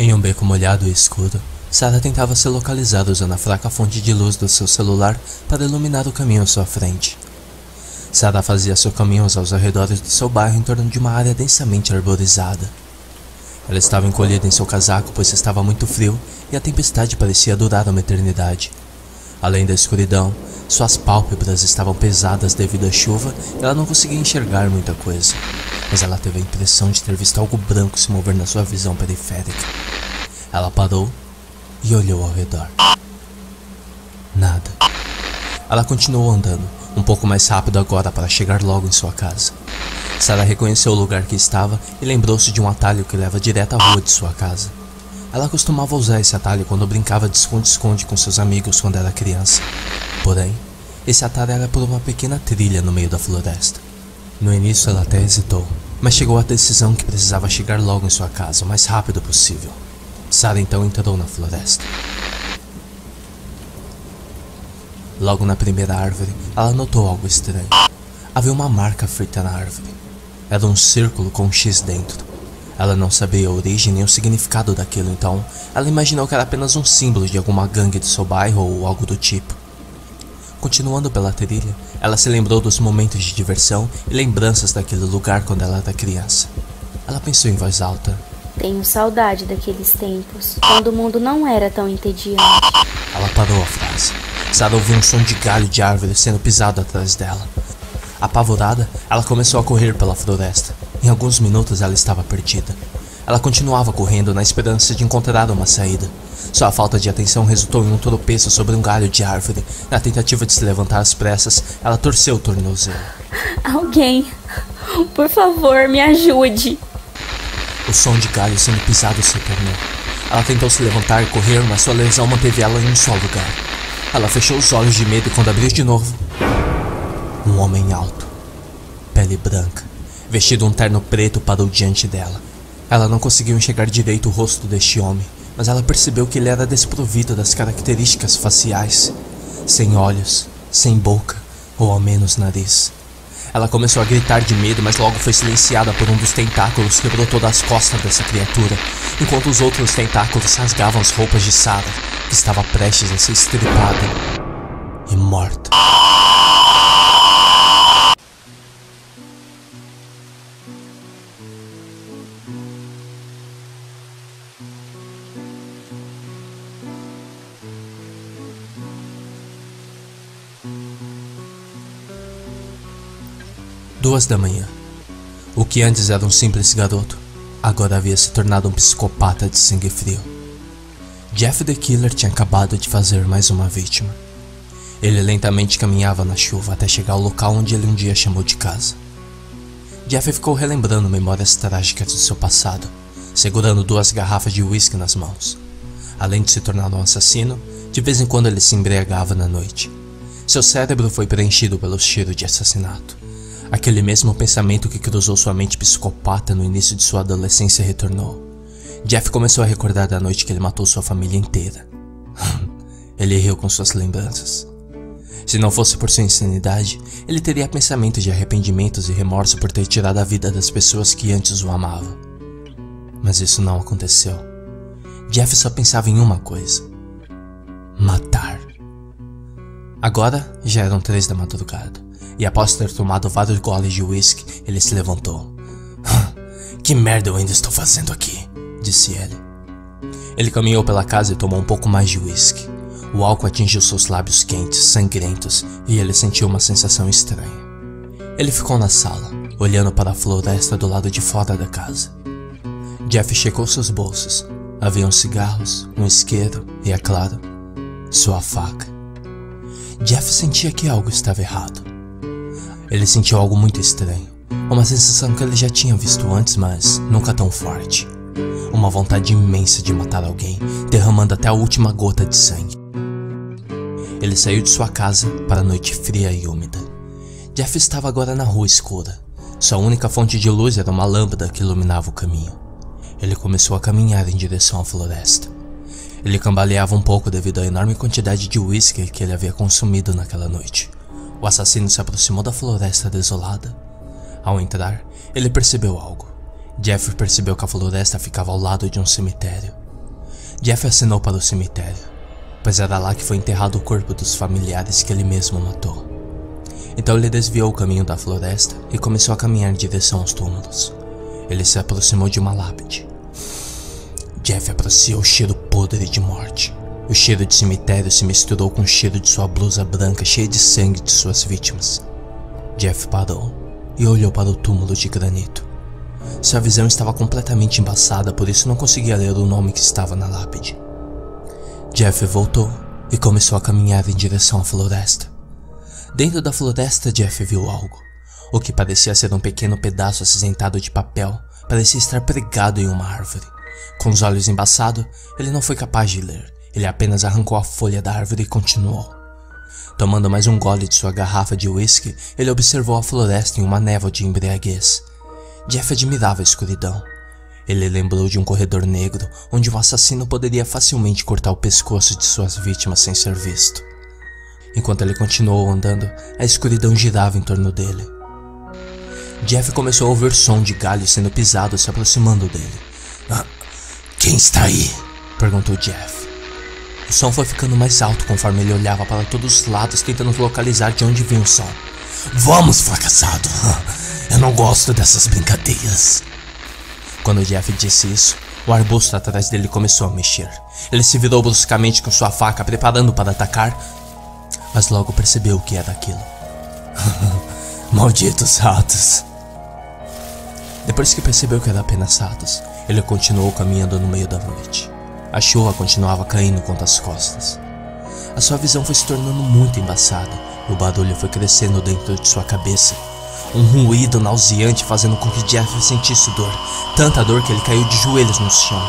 Em um beco molhado e escuro, Sarah tentava se localizar usando a fraca fonte de luz do seu celular para iluminar o caminho à sua frente. Sarah fazia seu caminho aos arredores do seu bairro em torno de uma área densamente arborizada. Ela estava encolhida em seu casaco pois estava muito frio e a tempestade parecia durar uma eternidade. Além da escuridão, suas pálpebras estavam pesadas devido à chuva e ela não conseguia enxergar muita coisa, mas ela teve a impressão de ter visto algo branco se mover na sua visão periférica. Ela parou e olhou ao redor. Nada. Ela continuou andando, um pouco mais rápido agora para chegar logo em sua casa. Sarah reconheceu o lugar que estava e lembrou-se de um atalho que leva direto à rua de sua casa. Ela costumava usar esse atalho quando brincava de esconde-esconde com seus amigos quando era criança. Porém, esse atalho era por uma pequena trilha no meio da floresta. No início ela até hesitou, mas chegou à decisão que precisava chegar logo em sua casa o mais rápido possível. Sarah então entrou na floresta. Logo na primeira árvore, ela notou algo estranho. Havia uma marca feita na árvore. Era um círculo com um X dentro. Ela não sabia a origem nem o significado daquilo, então ela imaginou que era apenas um símbolo de alguma gangue do seu bairro ou algo do tipo. Continuando pela trilha, ela se lembrou dos momentos de diversão e lembranças daquele lugar quando ela era criança. Ela pensou em voz alta: tenho saudade daqueles tempos, quando o mundo não era tão entediante. Ela parou a frase. Sarah ouviu um som de galho de árvore sendo pisado atrás dela. Apavorada, ela começou a correr pela floresta. Em alguns minutos ela estava perdida. Ela continuava correndo na esperança de encontrar uma saída. Sua falta de atenção resultou em um tropeço sobre um galho de árvore. Na tentativa de se levantar às pressas, ela torceu o tornozelo. Alguém, por favor, me ajude. O som de galho sendo pisado se tornou. Ela tentou se levantar e correr, mas sua lesão manteve ela em um só lugar. Ela fechou os olhos de medo e quando abriu de novo, um homem alto, pele branca, vestido um terno preto, parou diante dela. Ela não conseguiu enxergar direito o rosto deste homem, mas ela percebeu que ele era desprovido das características faciais, sem olhos, sem boca ou ao menos nariz. Ela começou a gritar de medo, mas logo foi silenciada por um dos tentáculos que brotou das costas dessa criatura, enquanto os outros tentáculos rasgavam as roupas de Sarah, que estava prestes a ser estripada e morta. Duas da manhã. O que antes era um simples garoto, agora havia se tornado um psicopata de sangue frio. Jeff the Killer tinha acabado de fazer mais uma vítima. Ele lentamente caminhava na chuva até chegar ao local onde ele um dia chamou de casa. Jeff ficou relembrando memórias trágicas do seu passado, segurando 2 garrafas de uísque nas mãos. Além de se tornar um assassino, de vez em quando ele se embriagava na noite. Seu cérebro foi preenchido pelo cheiro de assassinato. Aquele mesmo pensamento que cruzou sua mente psicopata no início de sua adolescência retornou. Jeff começou a recordar da noite que ele matou sua família inteira. Ele riu com suas lembranças. Se não fosse por sua insanidade, ele teria pensamentos de arrependimentos e remorso por ter tirado a vida das pessoas que antes o amavam. Mas isso não aconteceu. Jeff só pensava em uma coisa: matar. Agora já eram 3 da madrugada. E após ter tomado vários goles de uísque, ele se levantou. Que merda eu ainda estou fazendo aqui? Disse ele. Ele caminhou pela casa e tomou um pouco mais de uísque. O álcool atingiu seus lábios quentes, sangrentos, e ele sentiu uma sensação estranha. Ele ficou na sala, olhando para a floresta do lado de fora da casa. Jeff checou seus bolsos. Haviam cigarros, um isqueiro e, é claro, sua faca. Jeff sentia que algo estava errado. Ele sentiu algo muito estranho, uma sensação que ele já tinha visto antes, mas nunca tão forte. Uma vontade imensa de matar alguém, derramando até a última gota de sangue. Ele saiu de sua casa para a noite fria e úmida. Jeff estava agora na rua escura. Sua única fonte de luz era uma lâmpada que iluminava o caminho. Ele começou a caminhar em direção à floresta. Ele cambaleava um pouco devido à enorme quantidade de uísque que ele havia consumido naquela noite. O assassino se aproximou da floresta desolada. Ao entrar, ele percebeu algo. Jeff percebeu que a floresta ficava ao lado de um cemitério. Jeff acenou para o cemitério, pois era lá que foi enterrado o corpo dos familiares que ele mesmo matou. Então ele desviou o caminho da floresta e começou a caminhar em direção aos túmulos. Ele se aproximou de uma lápide. Jeff apreciou o cheiro podre de morte. O cheiro de cemitério se misturou com o cheiro de sua blusa branca cheia de sangue de suas vítimas. Jeff parou e olhou para o túmulo de granito. Sua visão estava completamente embaçada, por isso não conseguia ler o nome que estava na lápide. Jeff voltou e começou a caminhar em direção à floresta. Dentro da floresta, Jeff viu algo. O que parecia ser um pequeno pedaço acinzentado de papel parecia estar pregado em uma árvore. Com os olhos embaçados, ele não foi capaz de ler. Ele apenas arrancou a folha da árvore e continuou. Tomando mais um gole de sua garrafa de uísque, ele observou a floresta em uma névoa de embriaguez. Jeff admirava a escuridão. Ele lembrou de um corredor negro, onde um assassino poderia facilmente cortar o pescoço de suas vítimas sem ser visto. Enquanto ele continuou andando, a escuridão girava em torno dele. Jeff começou a ouvir som de galhos sendo pisados se aproximando dele. Quem está aí? Perguntou Jeff. O som foi ficando mais alto conforme ele olhava para todos os lados tentando localizar de onde vinha o som. Vamos, fracassado! Eu não gosto dessas brincadeiras. Quando Jeff disse isso, o arbusto atrás dele começou a mexer. Ele se virou bruscamente com sua faca, preparando para atacar, mas logo percebeu o que era aquilo. Malditos ratos! Depois que percebeu que era apenas ratos, ele continuou caminhando no meio da noite. A chuva continuava caindo contra as costas. A sua visão foi se tornando muito embaçada e o barulho foi crescendo dentro de sua cabeça. Um ruído nauseante fazendo com que Jeff sentisse dor, tanta dor que ele caiu de joelhos no chão.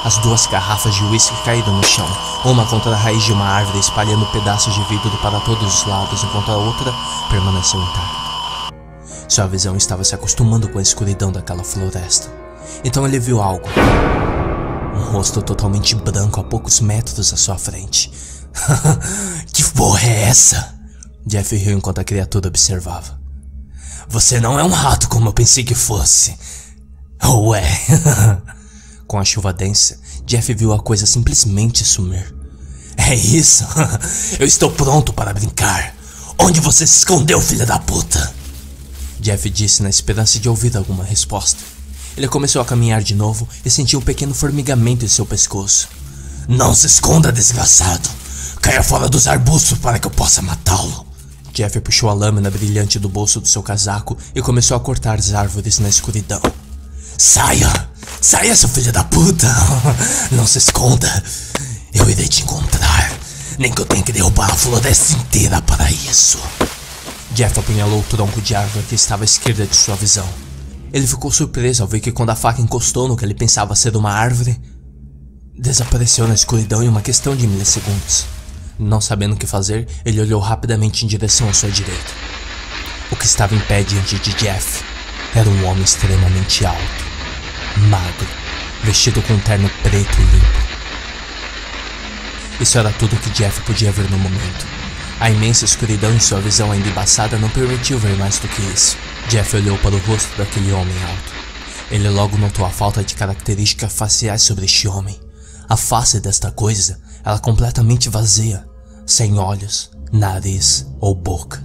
As duas garrafas de uísque caíram no chão, uma contra a raiz de uma árvore, espalhando pedaços de vidro para todos os lados, enquanto a outra permaneceu intacta. Sua visão estava se acostumando com a escuridão daquela floresta. Então ele viu algo. Um rosto totalmente branco a poucos metros à sua frente. Que porra é essa? Jeff riu enquanto a criatura observava. Você não é um rato como eu pensei que fosse. Ou é? Com a chuva densa, Jeff viu a coisa simplesmente sumir. É isso? Eu estou pronto para brincar. Onde você se escondeu, filha da puta? Jeff disse na esperança de ouvir alguma resposta. Ele começou a caminhar de novo e sentiu um pequeno formigamento em seu pescoço. Não se esconda, desgraçado. Caia fora dos arbustos para que eu possa matá-lo. Jeff puxou a lâmina brilhante do bolso do seu casaco e começou a cortar as árvores na escuridão. Saia! Saia, seu filho da puta! Não se esconda! Eu irei te encontrar, nem que eu tenha que derrubar a floresta inteira para isso. Jeff apunhalou o tronco de árvore que estava à esquerda de sua visão. Ele ficou surpreso ao ver que quando a faca encostou no que ele pensava ser uma árvore, desapareceu na escuridão em uma questão de milissegundos. Não sabendo o que fazer, ele olhou rapidamente em direção à sua direita. O que estava em pé diante de Jeff era um homem extremamente alto, magro, vestido com um terno preto e limpo. Isso era tudo que Jeff podia ver no momento. A imensa escuridão em sua visão ainda embaçada não permitiu ver mais do que isso. Jeff olhou para o rosto daquele homem alto. Ele logo notou a falta de características faciais sobre este homem. A face desta coisa era completamente vazia, sem olhos, nariz ou boca.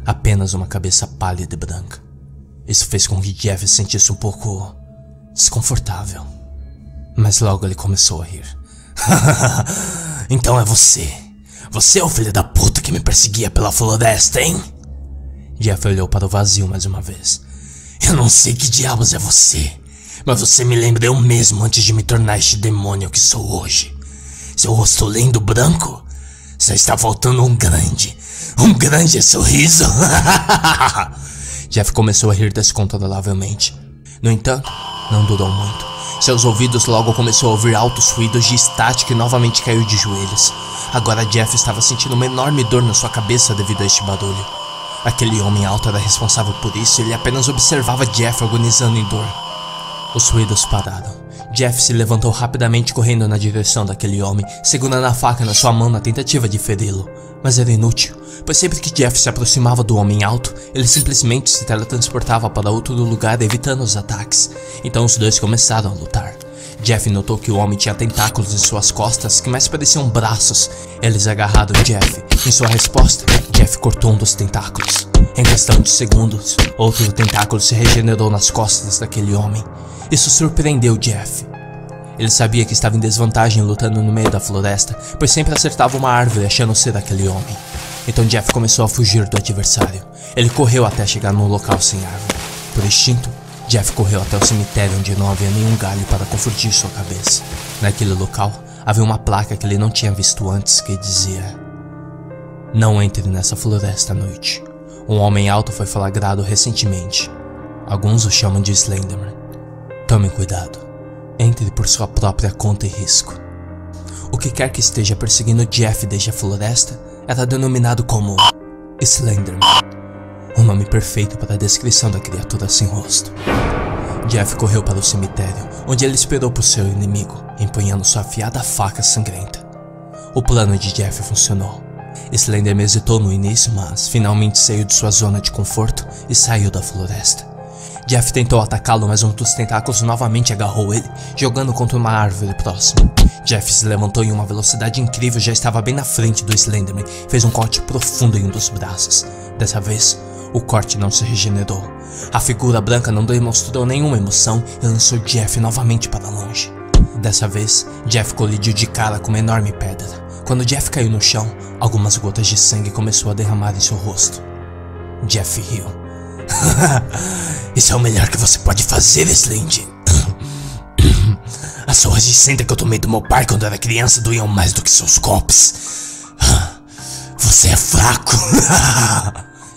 Apenas uma cabeça pálida e branca. Isso fez com que Jeff se sentisse um pouco desconfortável. Mas logo ele começou a rir. Então é você. Você é o filho da puta que me perseguia pela floresta, hein? Jeff olhou para o vazio mais uma vez. Eu não sei que diabos é você, mas você me lembra eu mesmo antes de me tornar este demônio que sou hoje. Seu rosto lindo branco, só está faltando um grande sorriso. Jeff começou a rir descontrolavelmente. No entanto, não durou muito. Seus ouvidos logo começou a ouvir altos ruídos de estática e novamente caiu de joelhos. Agora Jeff estava sentindo uma enorme dor na sua cabeça devido a este barulho. Aquele homem alto era responsável por isso e ele apenas observava Jeff agonizando em dor. Os ruídos pararam. Jeff se levantou rapidamente correndo na direção daquele homem, segurando a faca na sua mão na tentativa de feri-lo. Mas era inútil, pois sempre que Jeff se aproximava do homem alto, ele simplesmente se teletransportava para outro lugar evitando os ataques. Então os dois começaram a lutar. Jeff notou que o homem tinha tentáculos em suas costas que mais pareciam braços. Eles agarraram Jeff. Em sua resposta, Jeff cortou um dos tentáculos. Em questão de segundos, outro tentáculo se regenerou nas costas daquele homem. Isso surpreendeu Jeff. Ele sabia que estava em desvantagem lutando no meio da floresta, pois sempre acertava uma árvore achando ser aquele homem. Então Jeff começou a fugir do adversário. Ele correu até chegar num local sem árvore. Por instinto, Jeff correu até o cemitério onde não havia nenhum galho para confundir sua cabeça. Naquele local, havia uma placa que ele não tinha visto antes que dizia: "Não entre nessa floresta à noite. Um homem alto foi flagrado recentemente. Alguns o chamam de Slenderman. Tome cuidado. Entre por sua própria conta e risco." O que quer que esteja perseguindo Jeff desde a floresta era denominado como Slenderman, um nome perfeito para a descrição da criatura sem rosto. Jeff correu para o cemitério, onde ele esperou por seu inimigo, empunhando sua afiada faca sangrenta. O plano de Jeff funcionou. Slenderman hesitou no início, mas finalmente saiu de sua zona de conforto e saiu da floresta. Jeff tentou atacá-lo, mas um dos tentáculos novamente agarrou ele, jogando contra uma árvore próxima. Jeff se levantou em uma velocidade incrível, já estava bem na frente do Slenderman, fez um corte profundo em um dos braços. Dessa vez, o corte não se regenerou. A figura branca não demonstrou nenhuma emoção e lançou Jeff novamente para longe. Dessa vez, Jeff colidiu de cara com uma enorme pedra. Quando Jeff caiu no chão, algumas gotas de sangue começaram a derramar em seu rosto. Jeff riu. Isso é o melhor que você pode fazer, Slend. As surras de cinta que eu tomei do meu pai quando era criança doíam mais do que seus golpes. Você é fraco.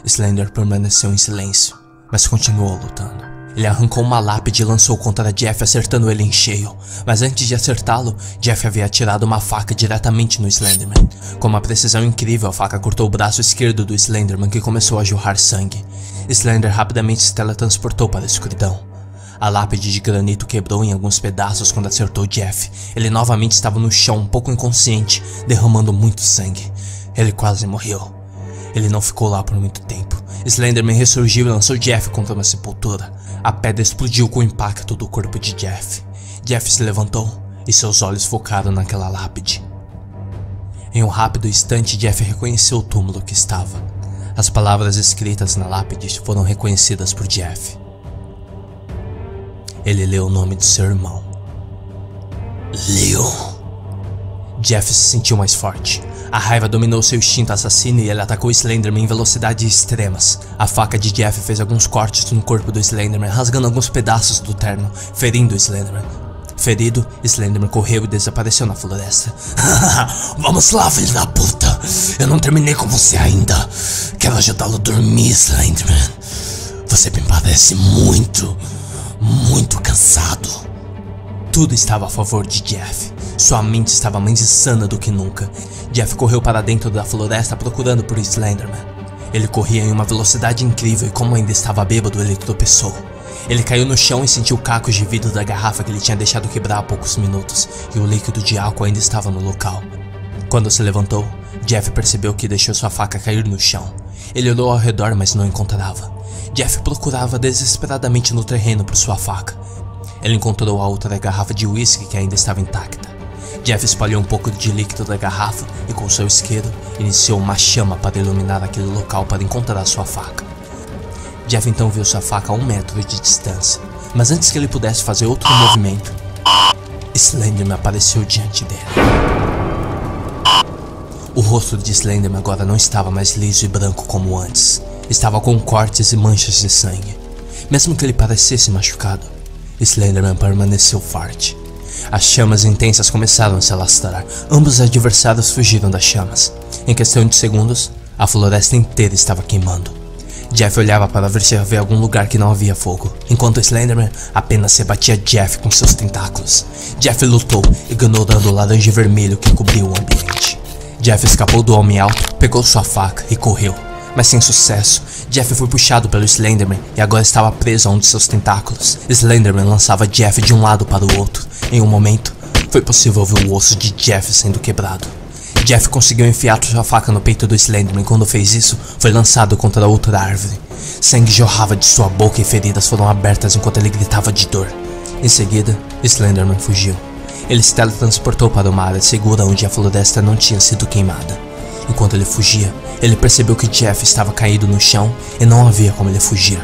Slender permaneceu em silêncio, mas continuou lutando. Ele arrancou uma lápide e lançou contra Jeff, acertando ele em cheio. Mas antes de acertá-lo, Jeff havia atirado uma faca diretamente no Slenderman. Com uma precisão incrível, a faca cortou o braço esquerdo do Slenderman, que começou a jorrar sangue. Slender rapidamente se teletransportou para a escuridão. A lápide de granito quebrou em alguns pedaços quando acertou Jeff. Ele novamente estava no chão, um pouco inconsciente, derramando muito sangue. Ele quase morreu. Ele não ficou lá por muito tempo. Slenderman ressurgiu e lançou Jeff contra uma sepultura. A pedra explodiu com o impacto do corpo de Jeff. Jeff se levantou e seus olhos focaram naquela lápide. Em um rápido instante, Jeff reconheceu o túmulo que estava. As palavras escritas na lápide foram reconhecidas por Jeff. Ele leu o nome de seu irmão. Leon. Jeff se sentiu mais forte. A raiva dominou seu instinto assassino e ele atacou Slenderman em velocidades extremas. A faca de Jeff fez alguns cortes no corpo do Slenderman, rasgando alguns pedaços do terno, ferindo o Slenderman. Ferido, Slenderman correu e desapareceu na floresta. Vamos lá, filho da puta. Eu não terminei com você ainda. Quero ajudá-lo a dormir, Slenderman. Você me parece muito cansado. Tudo estava a favor de Jeff. Sua mente estava mais insana do que nunca. Jeff correu para dentro da floresta procurando por Slenderman. Ele corria em uma velocidade incrível e como ainda estava bêbado, ele tropeçou. Ele caiu no chão e sentiu cacos de vidro da garrafa que ele tinha deixado quebrar há poucos minutos, e o líquido de álcool ainda estava no local. Quando se levantou, Jeff percebeu que deixou sua faca cair no chão. Ele olhou ao redor, mas não encontrava. Jeff procurava desesperadamente no terreno por sua faca. Ele encontrou a outra garrafa de uísque que ainda estava intacta. Jeff espalhou um pouco de líquido da garrafa e com seu isqueiro iniciou uma chama para iluminar aquele local para encontrar sua faca. Jeff então viu sua faca a 1 metro de distância, mas antes que ele pudesse fazer outro movimento, Slenderman apareceu diante dele. O rosto de Slenderman agora não estava mais liso e branco como antes, estava com cortes e manchas de sangue. Mesmo que ele parecesse machucado, Slenderman permaneceu forte. As chamas intensas começaram a se alastrar. Ambos os adversários fugiram das chamas. Em questão de segundos, a floresta inteira estava queimando. Jeff olhava para ver se havia algum lugar que não havia fogo, enquanto Slenderman apenas rebatia Jeff com seus tentáculos. Jeff lutou, ignorando o laranja e vermelho que cobriu o ambiente. Jeff escapou do homem alto, pegou sua faca e correu. Mas sem sucesso, Jeff foi puxado pelo Slenderman e agora estava preso a um de seus tentáculos. Slenderman lançava Jeff de um lado para o outro. Em um momento, foi possível ver o osso de Jeff sendo quebrado. Jeff conseguiu enfiar sua faca no peito do Slenderman e quando fez isso, foi lançado contra outra árvore. Sangue jorrava de sua boca e feridas foram abertas enquanto ele gritava de dor. Em seguida, Slenderman fugiu. Ele se teletransportou para uma área segura onde a floresta não tinha sido queimada. Enquanto ele fugia, ele percebeu que Jeff estava caído no chão e não havia como ele fugir.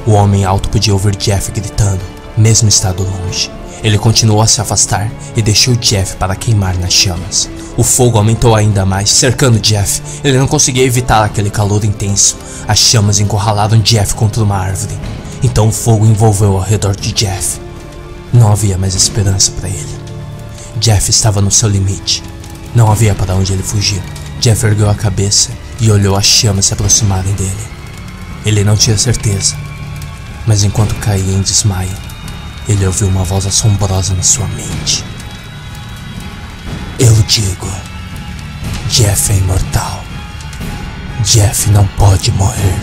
O homem alto podia ouvir Jeff gritando, mesmo estando longe. Ele continuou a se afastar e deixou Jeff para queimar nas chamas. O fogo aumentou ainda mais, cercando Jeff. Ele não conseguia evitar aquele calor intenso. As chamas encurralaram Jeff contra uma árvore. Então o fogo envolveu ao redor de Jeff. Não havia mais esperança para ele. Jeff estava no seu limite. Não havia para onde ele fugir. Jeff ergueu a cabeça e olhou as chamas se aproximarem dele. Ele não tinha certeza, mas enquanto caía em desmaio, ele ouviu uma voz assombrosa na sua mente. Eu digo, Jeff é imortal. Jeff não pode morrer.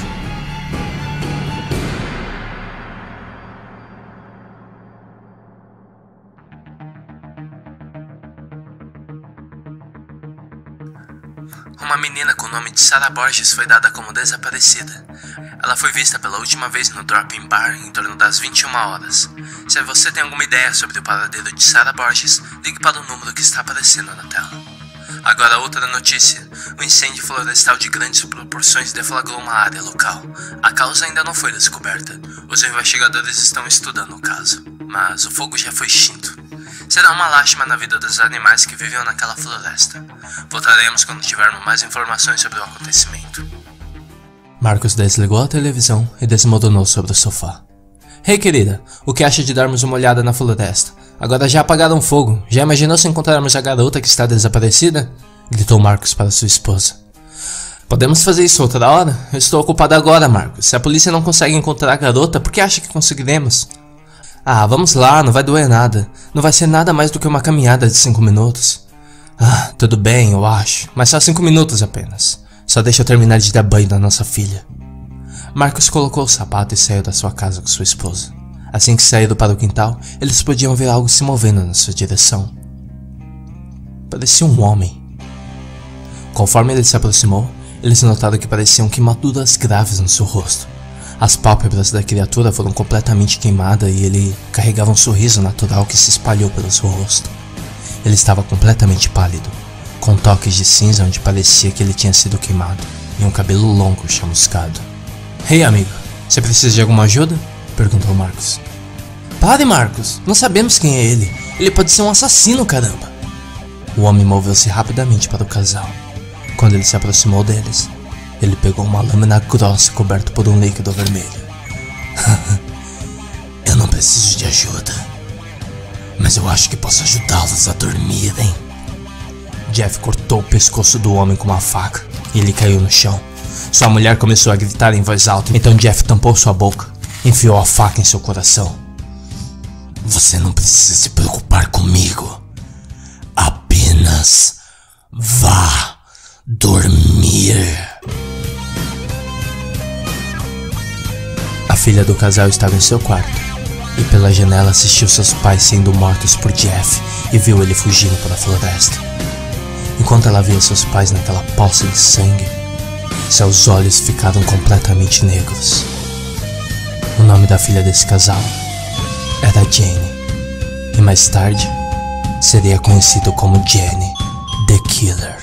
Uma menina com o nome de Sarah Borges foi dada como desaparecida. Ela foi vista pela última vez no Drop-In Bar em torno das 21 horas. Se você tem alguma ideia sobre o paradeiro de Sarah Borges, ligue para o número que está aparecendo na tela. Agora outra notícia. O incêndio florestal de grandes proporções deflagrou uma área local. A causa ainda não foi descoberta. Os investigadores estão estudando o caso, mas o fogo já foi extinto. Será uma lástima na vida dos animais que viviam naquela floresta. Voltaremos quando tivermos mais informações sobre o acontecimento. Marcos desligou a televisão e desmoronou sobre o sofá. Hey querida, o que acha de darmos uma olhada na floresta? Agora já apagaram o fogo. Já imaginou se encontrarmos a garota que está desaparecida? Gritou Marcos para sua esposa. Podemos fazer isso outra hora? Eu estou ocupado agora, Marcos. Se a polícia não consegue encontrar a garota, por que acha que conseguiremos? Ah, vamos lá, não vai doer nada. Não vai ser nada mais do que uma caminhada de 5 minutos. Ah, tudo bem, eu acho. Mas só 5 minutos apenas. Só deixa eu terminar de dar banho na nossa filha. Marcos colocou o sapato e saiu da sua casa com sua esposa. Assim que saíram para o quintal, eles podiam ver algo se movendo na sua direção. Parecia um homem. Conforme ele se aproximou, eles notaram que pareciam queimaduras graves no seu rosto. As pálpebras da criatura foram completamente queimadas e ele carregava um sorriso natural que se espalhou pelo seu rosto. Ele estava completamente pálido, com toques de cinza onde parecia que ele tinha sido queimado, e um cabelo longo chamuscado. Hey amigo, você precisa de alguma ajuda? Perguntou Marcos. Pare, Marcos, não sabemos quem é ele. Ele pode ser um assassino, caramba. O homem moveu-se rapidamente para o casal. Quando ele se aproximou deles, ele pegou uma lâmina grossa coberta por um líquido vermelho. Eu não preciso de ajuda, mas eu acho que posso ajudá-los a dormirem. Jeff cortou o pescoço do homem com uma faca e ele caiu no chão. Sua mulher começou a gritar em voz alta, então Jeff tampou sua boca e enfiou a faca em seu coração. Você não precisa se preocupar comigo. Apenas vá dormir. A filha do casal estava em seu quarto e pela janela assistiu seus pais sendo mortos por Jeff e viu ele fugindo para a floresta. Enquanto ela via seus pais naquela poça de sangue, seus olhos ficaram completamente negros. O nome da filha desse casal era Jane, e mais tarde seria conhecido como Jenny the Killer.